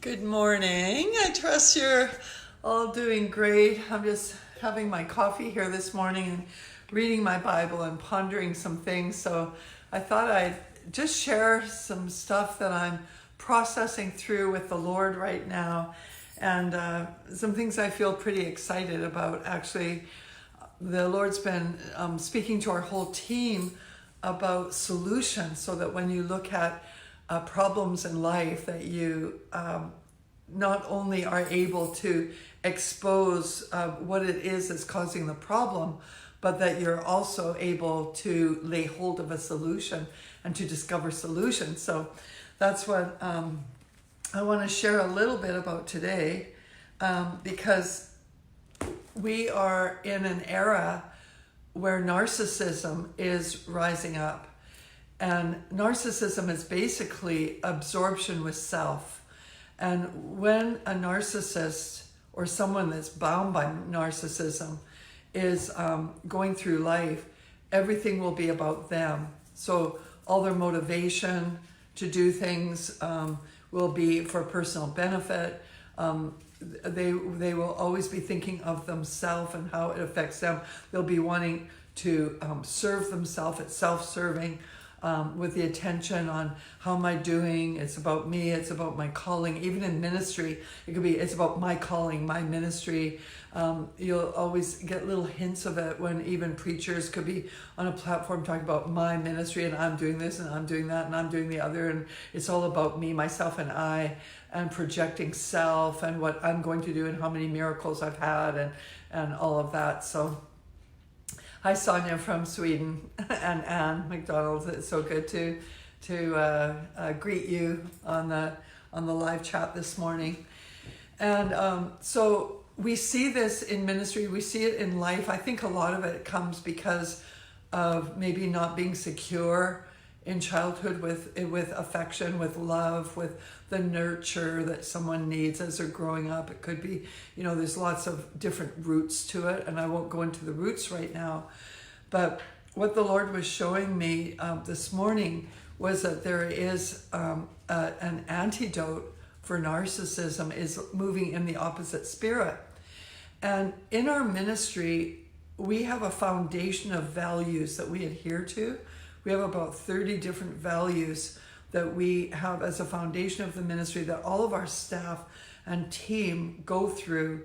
Good morning. I trust you're all doing great. I'm just having my coffee here this morning and reading my Bible and pondering some things. So I thought I'd just share some stuff that I'm processing through with the Lord right now, and some things I feel pretty excited about. Actually, the Lord's been speaking to our whole team about solutions, so that when you look at problems in life, that you not only are able to expose what it is that's causing the problem, but that you're also able to lay hold of a solution and to discover solutions. So that's what I want to share a little bit about today, because we are in an era where narcissism is rising up. And narcissism is basically absorption with self. And when a narcissist or someone that's bound by narcissism is going through life, everything will be about them. So all their motivation to do things will be for personal benefit. They will always be thinking of themselves and how it affects them. They'll be wanting to serve themselves. It's self-serving. With the attention on how am I doing, it's about me, it's about my calling. Even in ministry, it could be, it's about my calling, my ministry. You'll always get little hints of it when even preachers could be on a platform talking about my ministry, and I'm doing this and I'm doing that and I'm doing the other, and it's all about me, myself, and I, and projecting self and what I'm going to do and how many miracles I've had and all of that. So hi, Sonia from Sweden, and Anne McDonald. It's so good to greet you on the live chat this morning. And so we see this in ministry. We see it in life. I think a lot of it comes because of maybe not being secure in childhood with affection, with love, with the nurture that someone needs as they're growing up. It could be, there's lots of different roots to it, and I won't go into the roots right now. But what the Lord was showing me this morning was that there is an antidote for narcissism, is moving in the opposite spirit. And in our ministry, we have a foundation of values that we adhere to. We have about 30 different values that we have as a foundation of the ministry that all of our staff and team go through,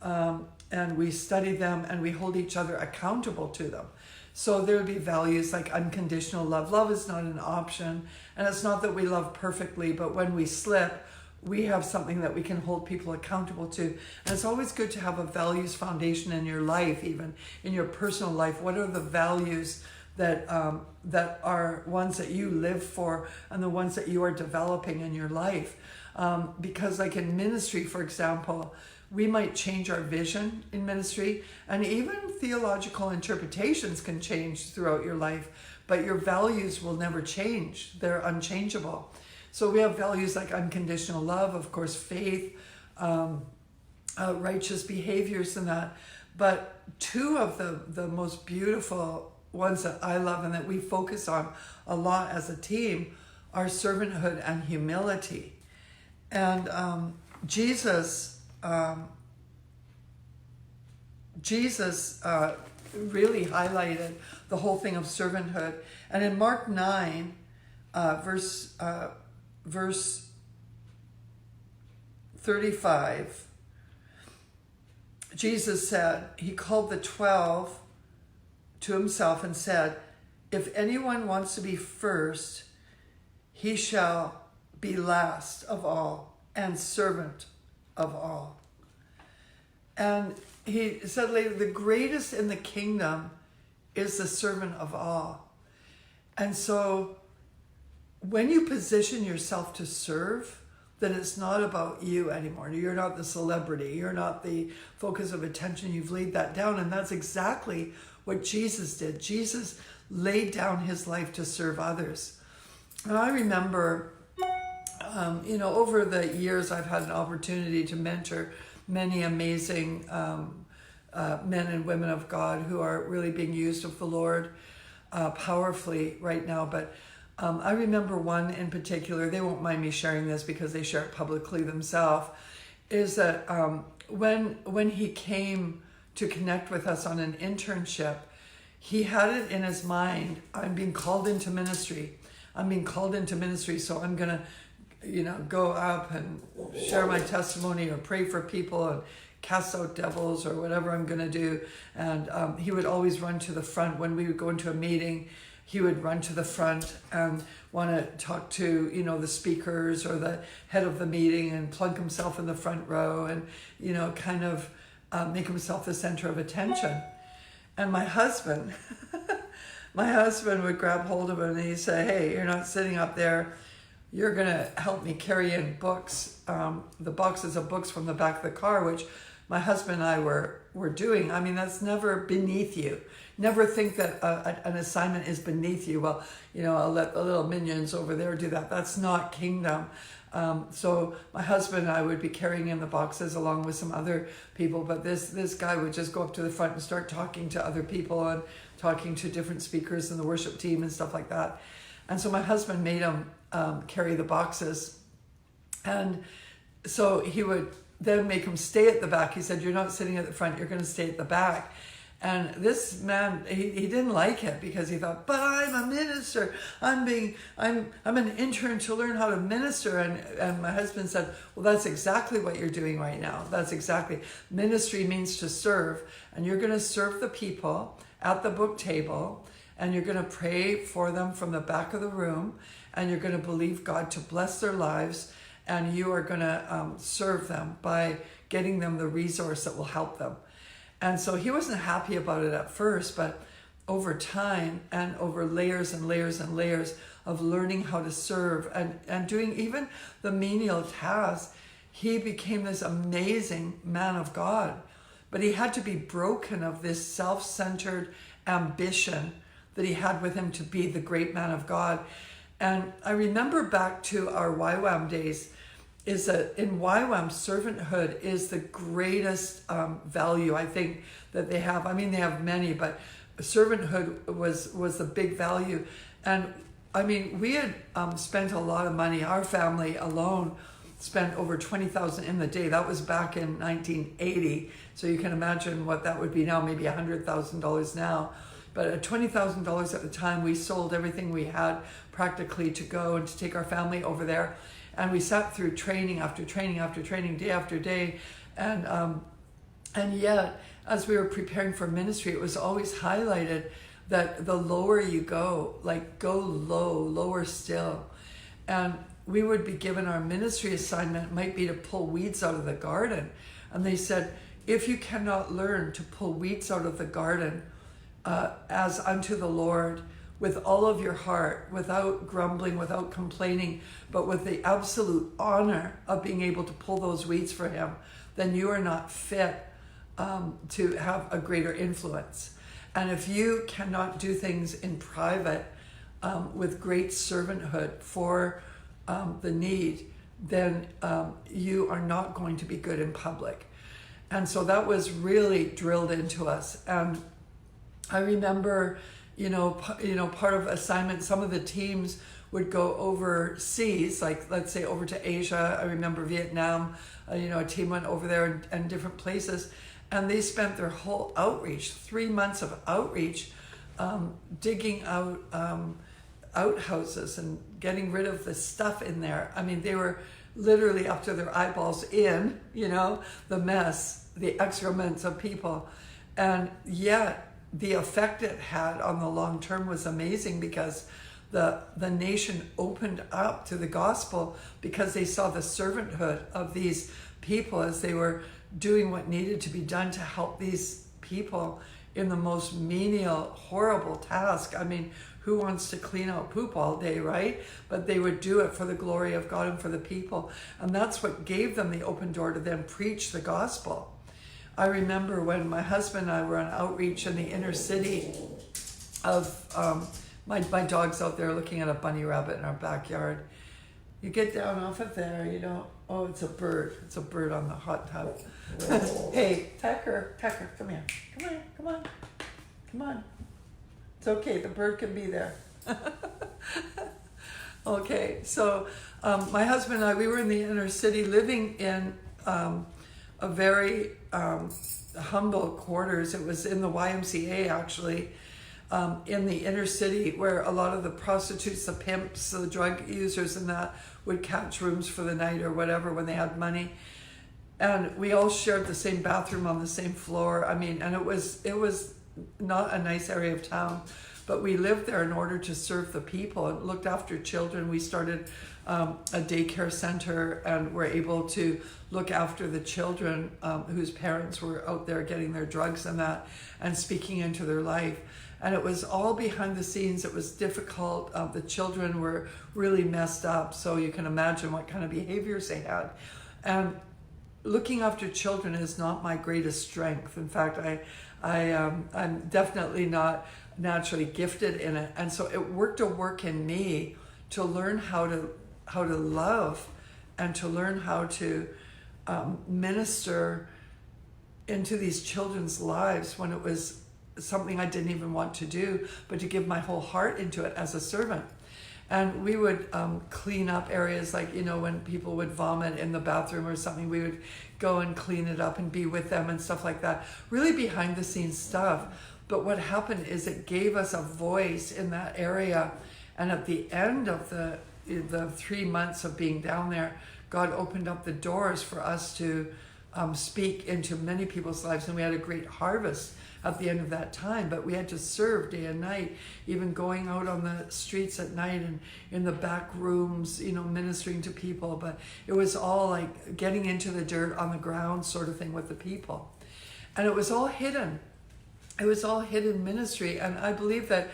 and we study them and we hold each other accountable to them. So there would be values like unconditional love. Love is not an option, and it's not that we love perfectly, but when we slip, we have something that we can hold people accountable to. And it's always good to have a values foundation in your life, even in your personal life. What are the values that are ones that you live for and the ones that you are developing in your life? Because like in ministry, for example, we might change our vision in ministry, and even theological interpretations can change throughout your life, but your values will never change. They're unchangeable. So we have values like unconditional love, of course, faith, righteous behaviors and that. But two of the most beautiful ones that I love and that we focus on a lot as a team are servanthood and humility. And Jesus really highlighted the whole thing of servanthood. And in Mark 9, verse 35, Jesus said, he called the 12 to himself and said, if anyone wants to be first, he shall be last of all and servant of all. And he said later, the greatest in the kingdom is the servant of all. And so when you position yourself to serve, then it's not about you anymore. You're not the celebrity. You're not the focus of attention. You've laid that down. And that's exactly what Jesus did. Jesus laid down his life to serve others. And I remember, over the years, I've had an opportunity to mentor many amazing men and women of God who are really being used of the Lord powerfully right now. But I remember one in particular, they won't mind me sharing this because they share it publicly themselves, is that when he came to connect with us on an internship, he had it in his mind, I'm being called into ministry. I'm being called into ministry, so I'm going to, go up and share my testimony or pray for people and cast out devils or whatever I'm going to do. And he would always run to the front. When we would go into a meeting, he would run to the front and want to talk to, the speakers or the head of the meeting and plunk himself in the front row and, kind of make himself the center of attention. And my husband would grab hold of him and he'd say, hey, you're not sitting up there. You're going to help me carry in books, the boxes of books from the back of the car, which my husband and I were doing. I mean, that's never beneath you. Never think that an assignment is beneath you. Well, I'll let the little minions over there do that. That's not kingdom. So my husband and I would be carrying in the boxes along with some other people, but this guy would just go up to the front and start talking to other people and talking to different speakers in the worship team and stuff like that. And so my husband made him carry the boxes. And so he would then make him stay at the back. He said, you're not sitting at the front, you're going to stay at the back. And this man, he didn't like it because he thought, but I'm a minister. I'm an intern to learn how to minister. And my husband said, well, that's exactly what you're doing right now. That's exactly. Ministry means to serve. And you're going to serve the people at the book table. And you're going to pray for them from the back of the room. And you're going to believe God to bless their lives. And you are going to serve them by getting them the resource that will help them. And so he wasn't happy about it at first, but over time and over layers and layers and layers of learning how to serve and doing even the menial tasks, he became this amazing man of God. But he had to be broken of this self-centered ambition that he had with him to be the great man of God. And I remember back to our YWAM days, is that in YWAM, servanthood is the greatest value, I think, that they have. I mean, they have many, but servanthood was the big value. And I mean, we had spent a lot of money. Our family alone spent over $20,000 in the day. That was back in 1980. So you can imagine what that would be now, maybe $100,000 now. But at $20,000 at the time, we sold everything we had practically to go and to take our family over there. And we sat through training after training after training, day after day. And yet, as we were preparing for ministry, it was always highlighted that the lower you go, like go low, lower still. And we would be given our ministry assignment, might be to pull weeds out of the garden. And they said, if you cannot learn to pull weeds out of the garden as unto the Lord, with all of your heart, without grumbling, without complaining, but with the absolute honor of being able to pull those weeds for him, then you are not fit to have a greater influence. And if you cannot do things in private with great servanthood for the need, then you are not going to be good in public. And so that was really drilled into us. And I remember part of assignment, some of the teams would go overseas, like let's say over to Asia. I remember Vietnam, a team went over there and different places, and they spent their whole outreach, 3 months of outreach, digging out outhouses and getting rid of the stuff in there. I mean, they were literally up to their eyeballs in, the mess, the excrements of people. And yet, the effect it had on the long term was amazing because the nation opened up to the gospel because they saw the servanthood of these people as they were doing what needed to be done to help these people in the most menial, horrible task. I mean, who wants to clean out poop all day, right? But they would do it for the glory of God and for the people. And that's what gave them the open door to then preach the gospel. I remember when my husband and I were on outreach in the inner city of, my dog's out there looking at a bunny rabbit in our backyard. You get down off of there, oh, it's a bird. It's a bird on the hot tub. Hey, Tucker, come here. Come on. It's okay, the bird can be there. Okay, so my husband and I, we were in the inner city living in a very humble quarters. It was in the YMCA actually, in the inner city where a lot of the prostitutes, the pimps, the drug users and that would catch rooms for the night or whatever when they had money. And we all shared the same bathroom on the same floor. I mean, and it was not a nice area of town, but we lived there in order to serve the people and looked after children. We started a daycare center and were able to look after the children whose parents were out there getting their drugs and that and speaking into their life. And it was all behind the scenes. It was difficult. The children were really messed up, so you can imagine what kind of behaviors they had. And looking after children is not my greatest strength. In fact, I'm definitely not naturally gifted in it. And so it worked a work in me to learn how to love and to learn how to minister into these children's lives when it was something I didn't even want to do, but to give my whole heart into it as a servant. And we would clean up areas like, when people would vomit in the bathroom or something, we would go and clean it up and be with them and stuff like that. Really behind the scenes stuff. But what happened is it gave us a voice in that area. And at the end of the 3 months of being down there, God opened up the doors for us to speak into many people's lives. And we had a great harvest at the end of that time, but we had to serve day and night, even going out on the streets at night and in the back rooms, ministering to people. But it was all like getting into the dirt on the ground sort of thing with the people. And it was all hidden. It was all hidden ministry. And I believe that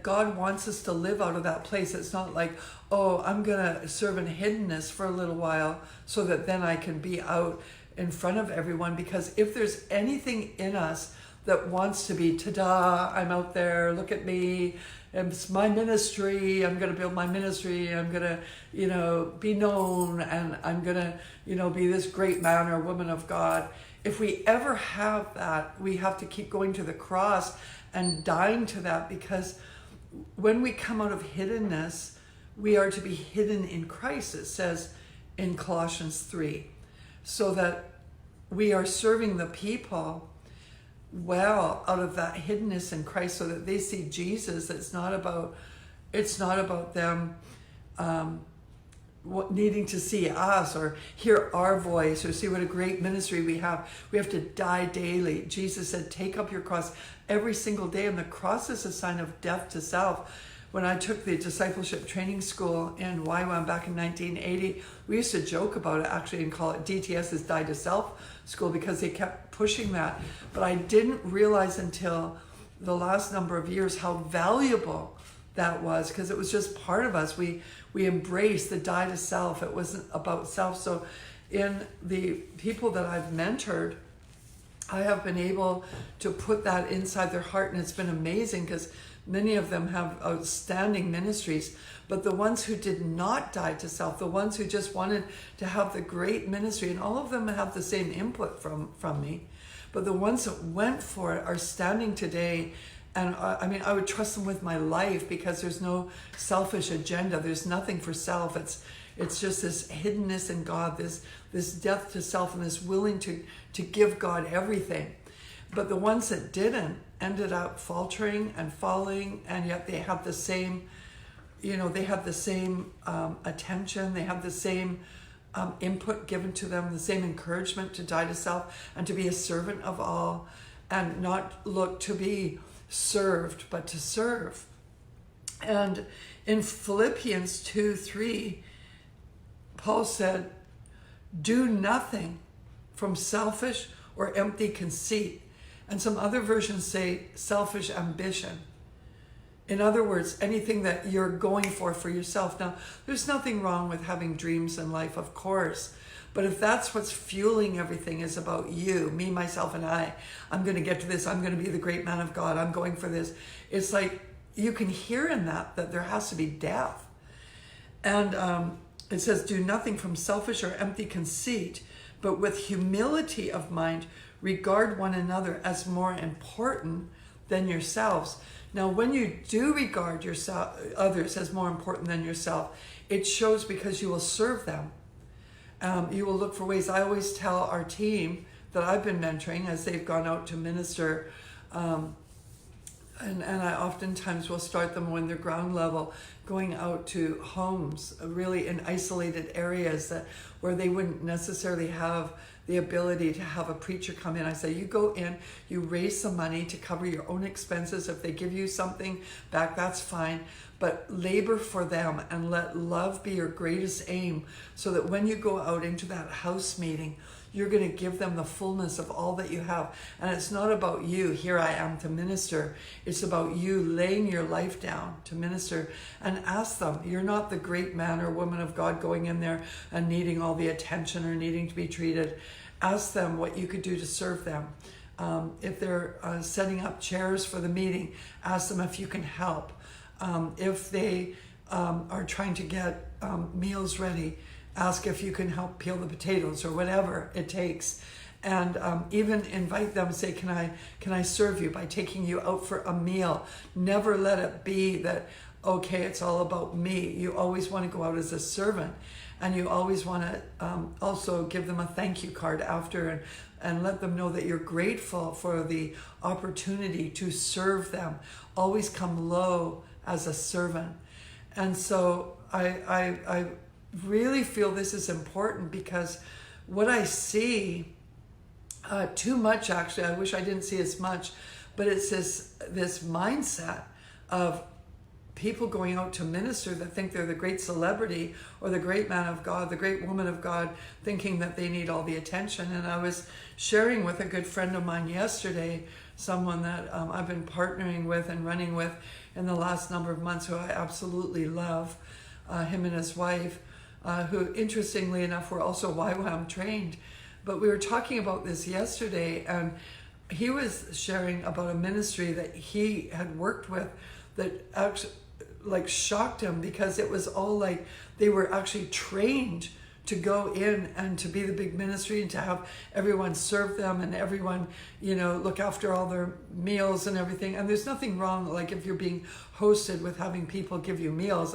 God wants us to live out of that place. It's not like, oh, I'm going to serve in hiddenness for a little while so that then I can be out in front of everyone. Because if there's anything in us that wants to be, ta-da, I'm out there, look at me, it's my ministry, I'm going to build my ministry, I'm going to, be known, and I'm going to, be this great man or woman of God. If we ever have that, we have to keep going to the cross and dying to that, because when we come out of hiddenness, we are to be hidden in Christ, it says in Colossians 3. So that we are serving the people well out of that hiddenness in Christ, so that they see Jesus. It's not about them needing to see us or hear our voice or see what a great ministry we have. We have to die daily. Jesus said, take up your cross every single day, and the cross is a sign of death to self. When I took the discipleship training school in YWAM back in 1980, we used to joke about it actually and call it DTS's Die to Self school, because they kept pushing that. But I didn't realize until the last number of years how valuable that was, because it was just part of us. We embraced the die to self. It wasn't about self. So in the people that I've mentored, I have been able to put that inside their heart, and it's been amazing, because many of them have outstanding ministries. But the ones who did not die to self, the ones who just wanted to have the great ministry, and all of them have the same input from me, but the ones that went for it are standing today. And I would trust them with my life, because there's no selfish agenda. There's nothing for self. It's just this hiddenness in God, this death to self, and this willing to give God everything. But the ones that didn't ended up faltering and falling, and yet they have the same, they have the same attention, they have the same input given to them, the same encouragement to die to self and to be a servant of all, and not look to be served, but to serve. And in Philippians 2:3, Paul said, do nothing from selfish or empty conceit. And some other versions say selfish ambition. In other words, anything that you're going for yourself. Now, there's nothing wrong with having dreams in life, of course. But if that's what's fueling everything, is about you, me, myself, and I'm going to get to this, I'm going to be the great man of God, I'm going for this. It's like you can hear in that there has to be death. And it says, do nothing from selfish or empty conceit, but with humility of mind, regard one another as more important than yourselves. Now, when you do regard others as more important than yourself, it shows because you will serve them. You will look for ways. I always tell our team that I've been mentoring as they've gone out to minister, and I oftentimes will start them when they're ground level, going out to homes, really in isolated areas where they wouldn't necessarily have the ability to have a preacher come in. I say, you go in, you raise some money to cover your own expenses. If they give you something back, that's fine. But labor for them and let love be your greatest aim, so that when you go out into that house meeting, you're going to give them the fullness of all that you have. And it's not about you, here I am to minister. It's about you laying your life down to minister. And ask them, you're not the great man or woman of God going in there and needing all the attention or needing to be treated. Ask them what you could do to serve them. If they're setting up chairs for the meeting, ask them if you can help. If they are trying to get meals ready, ask if you can help peel the potatoes or whatever it takes. And even invite them, say, can I serve you by taking you out for a meal? Never let it be that, okay, it's all about me. You always want to go out as a servant, and you always want to also give them a thank you card after, and let them know that you're grateful for the opportunity to serve them. Always come low as a servant. And so I really feel this is important, because what I see too much, actually, I wish I didn't see as much, but it's this mindset of people going out to minister that think they're the great celebrity or the great man of God, the great woman of God, thinking that they need all the attention. And I was sharing with a good friend of mine yesterday, someone that I've been partnering with and running with in the last number of months, who I absolutely love, him and his wife, who, interestingly enough, were also YWAM trained. But we were talking about this yesterday, and he was sharing about a ministry that he had worked with that actually shocked him, because it was all like they were actually trained to go in and to be the big ministry and to have everyone serve them and everyone, look after all their meals and everything. And there's nothing wrong, like if you're being hosted with having people give you meals,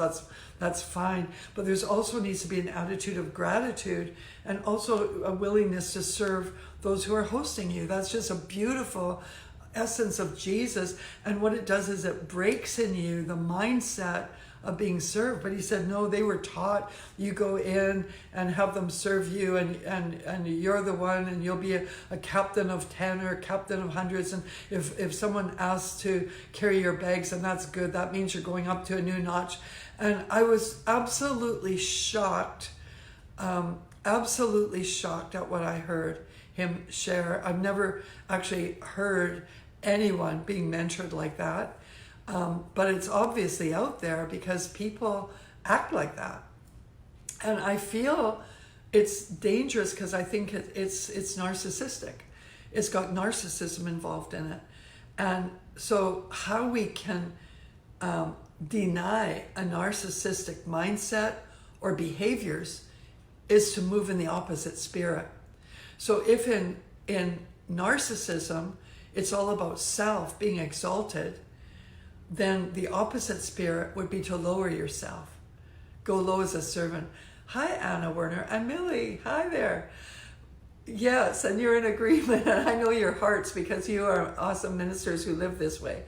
that's fine. But there's also needs to be an attitude of gratitude, and also a willingness to serve those who are hosting you. That's just a beautiful essence of Jesus. And what it does is it breaks in you the mindset of being served. But he said, no, they were taught, you go in and have them serve you, and you're the one, and you'll be a captain of 10 or captain of hundreds. And if someone asks to carry your bags, and that's good, that means you're going up to a new notch. And I was absolutely shocked at what I heard him share. I've never actually heard anyone being mentored like that. But it's obviously out there because people act like that. And I feel it's dangerous, because I think it's narcissistic. It's got narcissism involved in it. And so how we can deny a narcissistic mindset or behaviors is to move in the opposite spirit. So if in narcissism, it's all about self being exalted, then the opposite spirit would be to lower yourself. Go low as a servant. Hi, Anna Werner. I'm Millie. Hi there. Yes, and you're in agreement. And I know your hearts, because you are awesome ministers who live this way.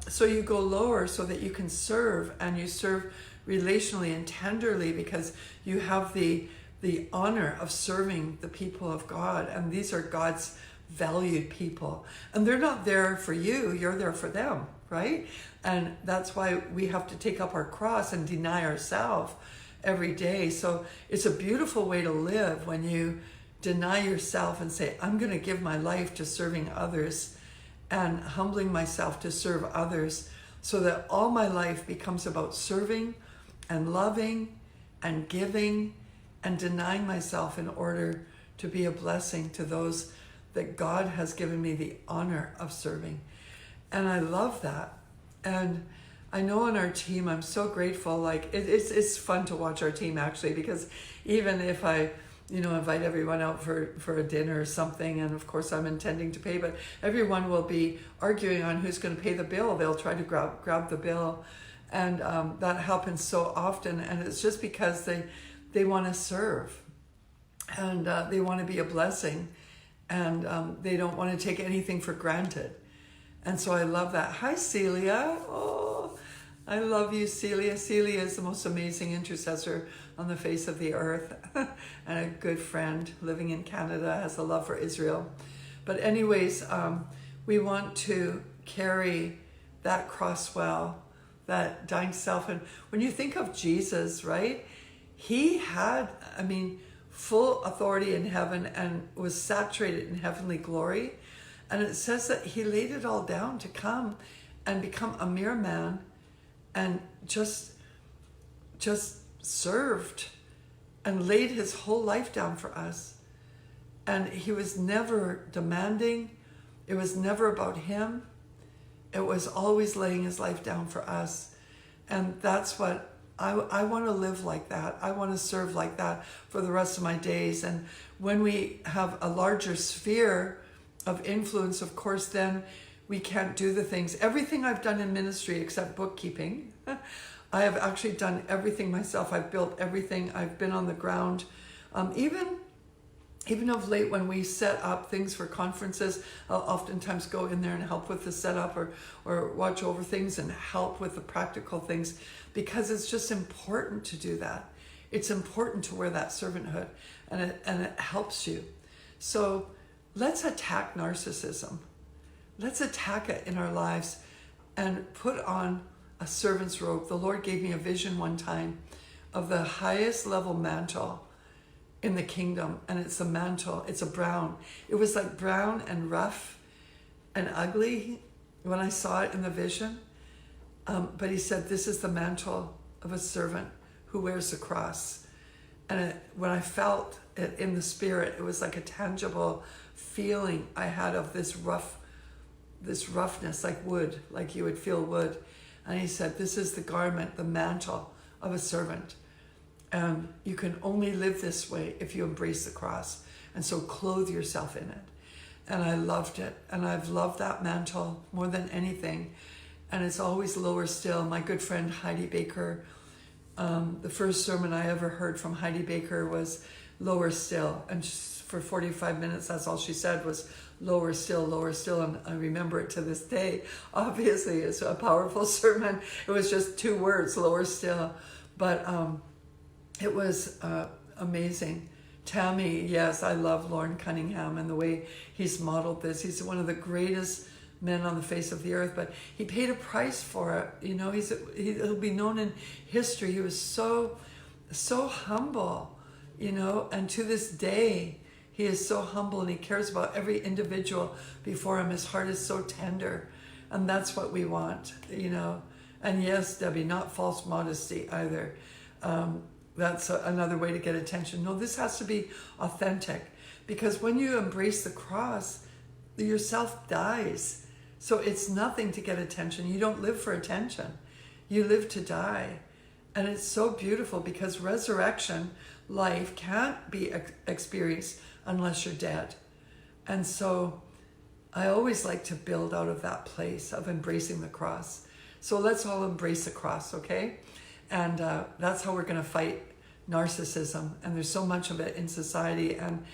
So you go lower so that you can serve, and you serve relationally and tenderly, because you have the honor of serving the people of God. And these are God's valued people. And they're not there for you, you're there for them, right? And that's why we have to take up our cross and deny ourselves every day. So it's a beautiful way to live when you deny yourself and say, I'm going to give my life to serving others, and humbling myself to serve others, so that all my life becomes about serving and loving and giving and denying myself in order to be a blessing to those that God has given me the honor of serving. And I love that. And I know on our team, I'm so grateful. Like it's fun to watch our team, actually, because even if I invite everyone out for a dinner or something. And of course I'm intending to pay, but everyone will be arguing on who's going to pay the bill. They'll try to grab the bill. And that happens so often. And it's just because they want to serve, and they want to be a blessing, and they don't want to take anything for granted. And so I love that. Hi, Celia. Oh, I love you, Celia. Celia is the most amazing intercessor on the face of the earth, and a good friend living in Canada, has a love for Israel. But anyways, we want to carry that cross well, that dying self. And when you think of Jesus, right, he had, full authority in heaven and was saturated in heavenly glory. And it says that he laid it all down to come and become a mere man, and just served and laid his whole life down for us. And he was never demanding. It was never about him. It was always laying his life down for us. And that's what I want to live like that. I want to serve like that for the rest of my days. And when we have a larger sphere of influence, of course, then we can't do the things. Everything I've done in ministry except bookkeeping, I have actually done everything myself. I've built everything. I've been on the ground. Even of late, when we set up things for conferences, I'll oftentimes go in there and help with the setup, or watch over things and help with the practical things, because it's just important to do that. It's important to wear that servanthood, and it helps you. So let's attack narcissism. Let's attack it in our lives and put on a servant's robe. The Lord gave me a vision one time of the highest level mantle in the kingdom, and it's a mantle. It's a brown. It was like brown and rough and ugly when I saw it in the vision. But he said, this is the mantle of a servant who wears the cross. And when I felt it in the spirit, it was like a tangible feeling I had of this roughness, like wood, like you would feel wood. And he said, this is the garment, the mantle of a servant. And you can only live this way if you embrace the cross. And so clothe yourself in it. And I loved it. And I've loved that mantle more than anything. And it's always lower still. My good friend Heidi Baker, the first sermon I ever heard from Heidi Baker was lower still. And for 45 minutes, that's all she said was lower still, lower still. And I remember it to this day. Obviously, it's a powerful sermon. It was just 2 words, lower still. But it was amazing. Tammy, yes, I love Lorne Cunningham and the way he's modeled this. He's one of the greatest men on the face of the earth, but he paid a price for it. He'll be known in history. He was so humble, and to this day, he is so humble, and he cares about every individual before him. His heart is so tender, and that's what we want, And yes, Debbie, not false modesty either. That's another way to get attention. No, this has to be authentic, because when you embrace the cross, yourself dies. So it's nothing to get attention. You don't live for attention. You live to die. And it's so beautiful, because resurrection life can't be experienced unless you're dead. And so I always like to build out of that place of embracing the cross. So let's all embrace the cross, okay? And that's how we're going to fight narcissism. And there's so much of it in society. And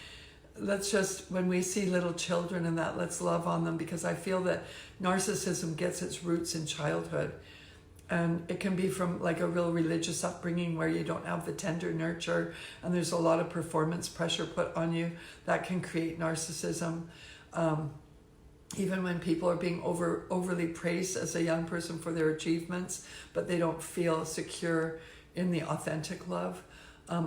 let's just, when we see little children and that, let's love on them, because I feel that narcissism gets its roots in childhood. And it can be from like a real religious upbringing where you don't have the tender nurture, and there's a lot of performance pressure put on you that can create narcissism. Even when people are being overly praised as a young person for their achievements, but they don't feel secure in the authentic love.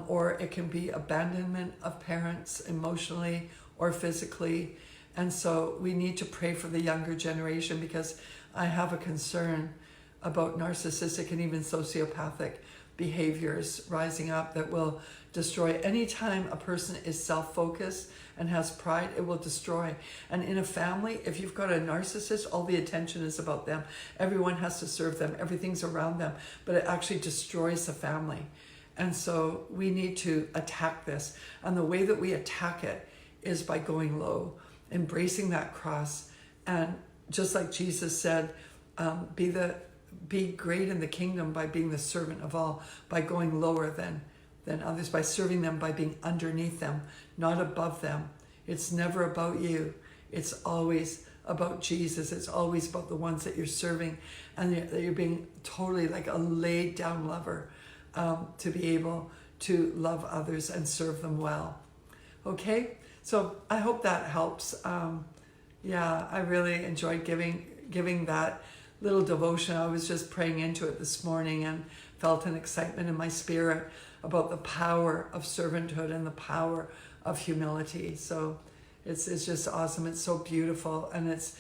Or it can be abandonment of parents emotionally or physically. And so we need to pray for the younger generation, because I have a concern about narcissistic and even sociopathic behaviors rising up that will destroy. Anytime a person is self-focused and has pride, it will destroy. And in a family, if you've got a narcissist, all the attention is about them. Everyone has to serve them. Everything's around them. But it actually destroys the family. And so we need to attack this. And the way that we attack it is by going low, embracing that cross. And just like Jesus said, be great in the kingdom by being the servant of all, by going lower than others, by serving them, by being underneath them, not above them. It's never about you. It's always about Jesus. It's always about the ones that you're serving, and that you're being totally like a laid down lover, to be able to love others and serve them well. Okay, so I hope that helps. Yeah, I really enjoyed giving that little devotion. I was just praying into it this morning and felt an excitement in my spirit about the power of servanthood and the power of humility. So it's just awesome. It's so beautiful, and it's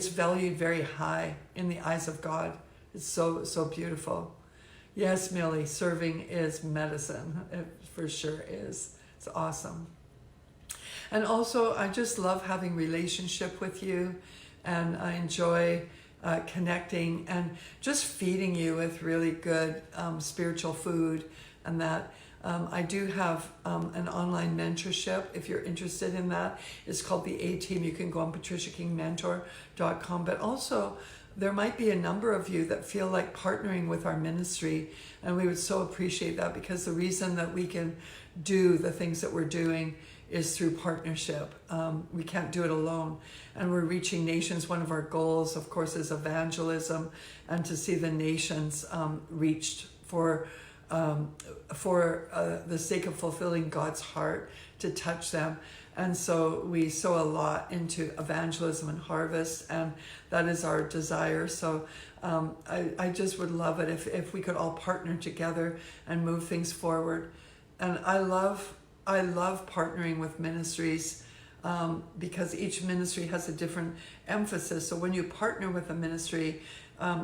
valued very high in the eyes of God. It's so beautiful. Yes, Millie, serving is medicine. It for sure is. It's awesome. And also, I just love having relationship with you, and I enjoy connecting and just feeding you with really good spiritual food, and that. I do have an online mentorship if you're interested in that. It's called the A-Team. You can go on patriciakingmentor.com. But also, there might be a number of you that feel like partnering with our ministry, and we would so appreciate that, because the reason that we can do the things that we're doing is through partnership. We can't do it alone, and we're reaching nations. One of our goals, of course, is evangelism, and to see the nations reached for the sake of fulfilling God's heart, to touch them. And so we sow a lot into evangelism and harvest, and that is our desire. So I just would love it if we could all partner together and move things forward. And I love partnering with ministries, because each ministry has a different emphasis. So when you partner with a ministry,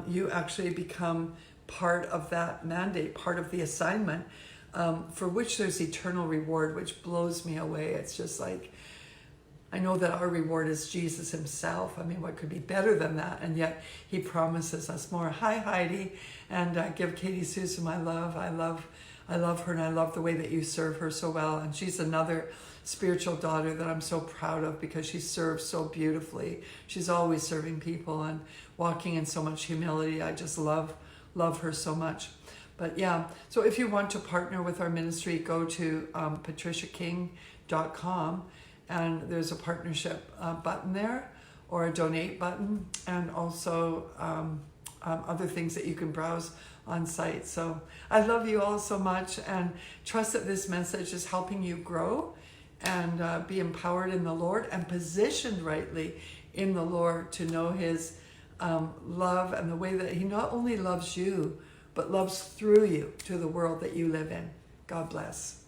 you actually become part of that mandate, part of the assignment, for which there's eternal reward, which blows me away. It's just like, I know that our reward is Jesus himself. I mean, what could be better than that? And yet he promises us more. Hi, Heidi, and give Katie Susan my love. I love her, and I love the way that you serve her so well. And she's another spiritual daughter that I'm so proud of, because she serves so beautifully. She's always serving people and walking in so much humility. I just love her so much. But yeah, so if you want to partner with our ministry, go to patriciaking.com, and there's a partnership button there, or a donate button, and also other things that you can browse on site. So I love you all so much, and trust that this message is helping you grow and be empowered in the Lord and positioned rightly in the Lord to know his love, and the way that he not only loves you, but loves through you to the world that you live in. God bless.